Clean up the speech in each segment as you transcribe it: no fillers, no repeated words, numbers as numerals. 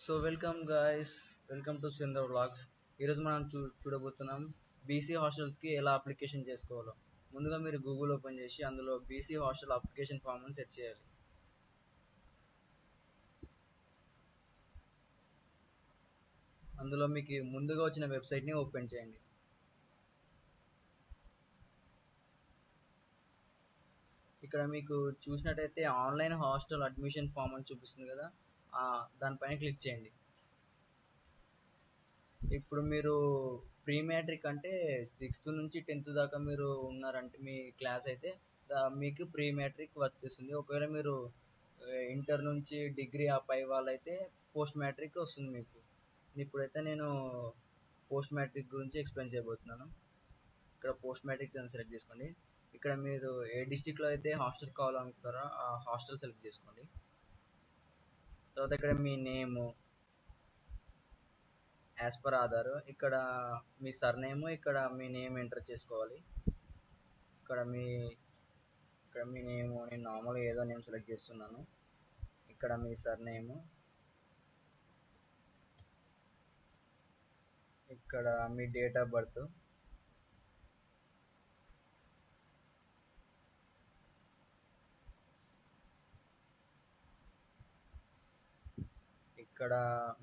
So welcome guys, welcome to Sindhar vlogs. ఈరోజు మనం చూడబోతున్నాం బీసీ హాస్టల్స్కి ఎలా అప్లికేషన్ చేసుకోవాలో. ముందుగా మీరు గూగుల్ ఓపెన్ చేసి అందులో బీసీ హాస్టల్ అప్లికేషన్ ఫామ్ అని సెర్చ్ చేయాలి. అందులో మీకు ముందుగా వచ్చిన వెబ్సైట్ని ఓపెన్ చేయండి. ఇక్కడ మీకు చూసినట్టయితే ఆన్లైన్ హాస్టల్ అడ్మిషన్ ఫామ్ అని చూపిస్తుంది కదా, దానిపైన క్లిక్ చేయండి. ఇప్పుడు మీరు ప్రీ మ్యాట్రిక్ అంటే 6th నుంచి 10th దాకా మీరు ఉన్నారంటే మీ క్లాస్ అయితే మీకు ప్రీ మ్యాట్రిక్ వర్తిస్తుంది. ఒకవేళ మీరు ఇంటర్ నుంచి డిగ్రీ ఆ పై వాళ్ళైతే పోస్ట్ మ్యాట్రిక్ వస్తుంది మీకు. ఇప్పుడైతే నేను పోస్ట్ మ్యాట్రిక్ గురించి ఎక్స్ప్లెయిన్ చేయబోతున్నాను. ఇక్కడ పోస్ట్ మ్యాట్రిక్ అని సెలెక్ట్ చేసుకోండి. ఇక్కడ మీరు ఏ డిస్టిక్లో అయితే హాస్టల్ కావాలనుకుంటారో ఆ హాస్టల్ సెలెక్ట్ చేసుకోండి. తర్వాత ఇక్కడ మీ నేము యాజ్ పర్ ఆధార్, ఇక్కడ మీ సర్నేము, ఇక్కడ మీ నేమ్ ఎంటర్ చేసుకోవాలి. ఇక్కడ మీ నేము, నేను నార్మల్గా ఏదో నేమ్ సెలెక్ట్ చేస్తున్నాను. ఇక్కడ మీ సర్నేము, ఇక్కడ మీ డేట్ ఆఫ్ బర్త్, ఇక్కడ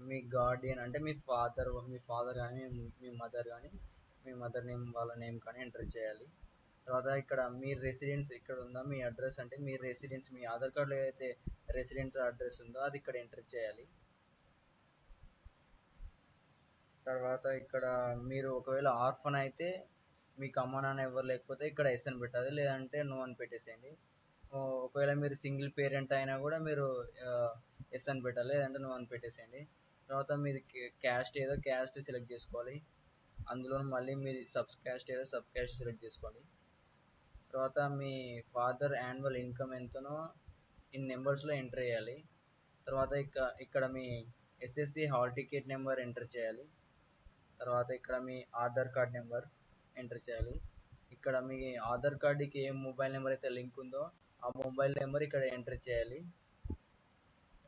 మీ గార్డియన్ అంటే మీ ఫాదర్ కానీ మీ మదర్ నేమ్ వాళ్ళ నేమ్ కానీ ఎంటర్ చేయాలి. తర్వాత ఇక్కడ మీ రెసిడెన్స్ ఇక్కడ ఉందా, మీ అడ్రస్ అంటే మీ రెసిడెన్స్, మీ ఆధార్ కార్డులో ఏదైతే రెసిడెంట్ అడ్రస్ ఉందో అది ఇక్కడ ఎంటర్ చేయాలి. తర్వాత ఇక్కడ మీరు ఒకవేళ ఆర్ఫన్ అయితే మీకు అమ్మ నాన్న ఎవరు లేకపోతే ఇక్కడ ఎస్ అని పెట్టాలి, లేదంటే నో అని పెట్టేసేయండి. ఒకవేళ మీరు సింగిల్ పేరెంట్ అయినా కూడా మీరు ఎస్ అని పెట్టాలి, లేదంటే నో అని పెట్టేసేయండి. తర్వాత మీది క్యాస్ట్ ఏదో క్యాస్ట్ సెలెక్ట్ చేసుకోవాలి. అందులో మళ్ళీ మీది సబ్ క్యాస్ట్ ఏదో సబ్ క్యాస్ట్ సెలెక్ట్ చేసుకోండి. తర్వాత మీ ఫాదర్ యాన్యువల్ ఇన్కమ్ ఎంతనో ఇన్ నెంబర్స్లో ఎంటర్ చేయాలి. తర్వాత ఇక్కడ మీ SSC hall ticket number enter చేయాలి. తర్వాత ఇక్కడ మీ ఆధార్ కార్డ్ నెంబర్ ఎంటర్ చేయాలి. ఇక్కడ మీ ఆధార్ కార్డుకి ఏ మొబైల్ నెంబర్ అయితే లింక్ ఉందో ఆ మొబైల్ నెంబర్ ఇక్కడ ఎంటర్ చేయాలి.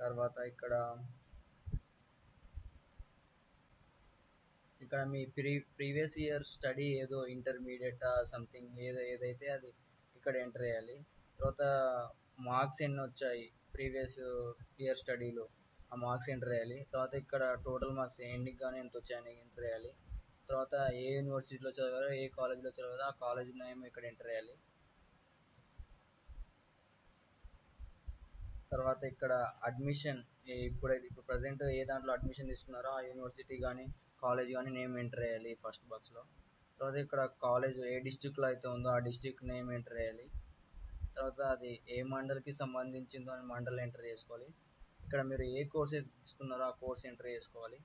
తర్వాత ఇక్కడ మీ ప్రీవియస్ ఇయర్ స్టడీ ఏదో ఇంటర్మీడియట్ సంథింగ్ ఏదైతే అది ఇక్కడ ఎంటర్ చేయాలి. తర్వాత మార్క్స్ ఎన్ని వచ్చాయి ప్రీవియస్ ఇయర్ స్టడీలో ఆ మార్క్స్ ఎంటర్ చేయాలి. తర్వాత ఇక్కడ టోటల్ మార్క్స్ ఎన్నికి కానీ ఎంత వచ్చాయని ఎంటర్ చేయాలి. తర్వాత ఏ యూనివర్సిటీలో చదివారో ఏ కాలేజీలో చదివారో ఆ కాలేజ్ నేమ్ ఇక్కడ ఎంటర్ చేయాలి. తర్వాత ఇక్కడ అడ్మిషన్ ఇప్పుడు ప్రజెంట్ ఏ దాంట్లో అడ్మిషన్ తీసుకున్నారో ఆ యూనివర్సిటీ కానీ కాలేజ్ కానీ నేమ్ ఎంటర్ చేయాలి ఫస్ట్ బాక్స్లో. తర్వాత ఇక్కడ కాలేజ్ ఏ డిస్టిక్లో అయితే ఉందో ఆ డిస్టిక్ నేమ్ ఎంటర్ చేయాలి. తర్వాత అది ఏ మండల్కి సంబంధించిందో అని మండల్ ఎంటర్ చేసుకోవాలి. ఇక్కడ మీరు ఏ కోర్స్ అయితే తీసుకున్నారో ఆ కోర్స్ ఎంటర్ చేసుకోవాలి.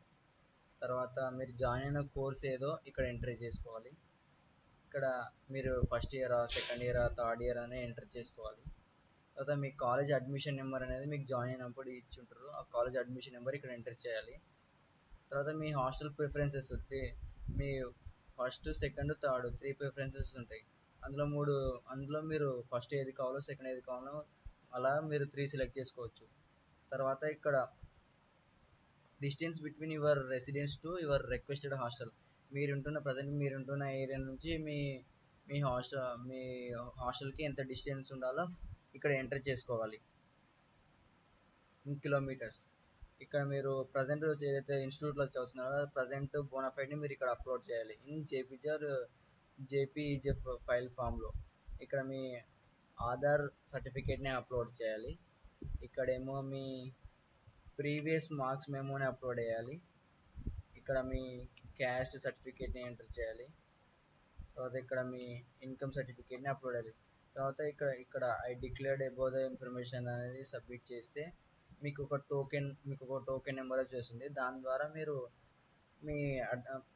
తర్వాత మీరు జాయిన్ అయిన కోర్స్ ఏదో ఇక్కడ ఎంటర్ చేసుకోవాలి. ఇక్కడ మీరు ఫస్ట్ ఇయరా, సెకండ్ ఇయరా, థర్డ్ ఇయర్ అని ఎంటర్ చేసుకోవాలి. తర్వాత మీ కాలేజ్ అడ్మిషన్ నెంబర్ అనేది మీకు జాయిన్ అయినప్పుడు ఇచ్చి ఉంటారు, ఆ కాలేజ్ అడ్మిషన్ నెంబర్ ఇక్కడ ఎంటర్ చేయాలి. తర్వాత మీ హాస్టల్ ప్రిఫరెన్సెస్ మీ ఫస్ట్, సెకండ్, థర్డ్ 3 ప్రిఫరెన్సెస్ ఉంటాయి. అందులో మీరు ఫస్ట్ ఏది కావాలో సెకండ్ ఏది కావాలో అలా మీరు 3 సెలెక్ట్ చేసుకోవచ్చు. తర్వాత ఇక్కడ distance between your residence to your requested hostel, present మీరుంటున్న ఏరియా నుంచి మీ హాస్టల్కి ఎంత డిస్టెన్స్ ఉండాలో ఇక్కడ ఎంటర్ చేసుకోవాలి ఇన్ కిలోమీటర్స్. ఇక్కడ మీరు ప్రజెంట్ ఏదైతే ఇన్స్టిట్యూట్లో చదువుతున్నారో ప్రజెంట్ బోనాఫైడ్ని మీరు ఇక్కడ అప్లోడ్ చేయాలి ఇన్ జేపీఈజెఫ్ ఫైల్ ఫామ్లో. ఇక్కడ మీ ఆధార్ సర్టిఫికేట్ని అప్లోడ్ చేయాలి. ఇక్కడేమో మీ ప్రీవియస్ మార్క్స్ మెమోని అప్లోడ్ చేయాలి. ఇక్కడ మీ క్యాస్ట్ సర్టిఫికేట్ని ఎంటర్ చేయాలి. తర్వాత ఇక్కడ మీ ఇన్కమ్ సర్టిఫికేట్ని అప్లోడ్ చేయాలి. తర్వాత ఇక్కడ I declared above the information అనేది సబ్మిట్ చేస్తే మీకు ఒక టోకెన్ నెంబర్ వచ్చేస్తుంది. దాని ద్వారా మీరు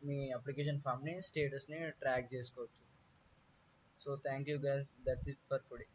మీ అప్లికేషన్ ఫామ్ని స్టేటస్ని ట్రాక్ చేసుకోవచ్చు. So thank you guys, that's it for today.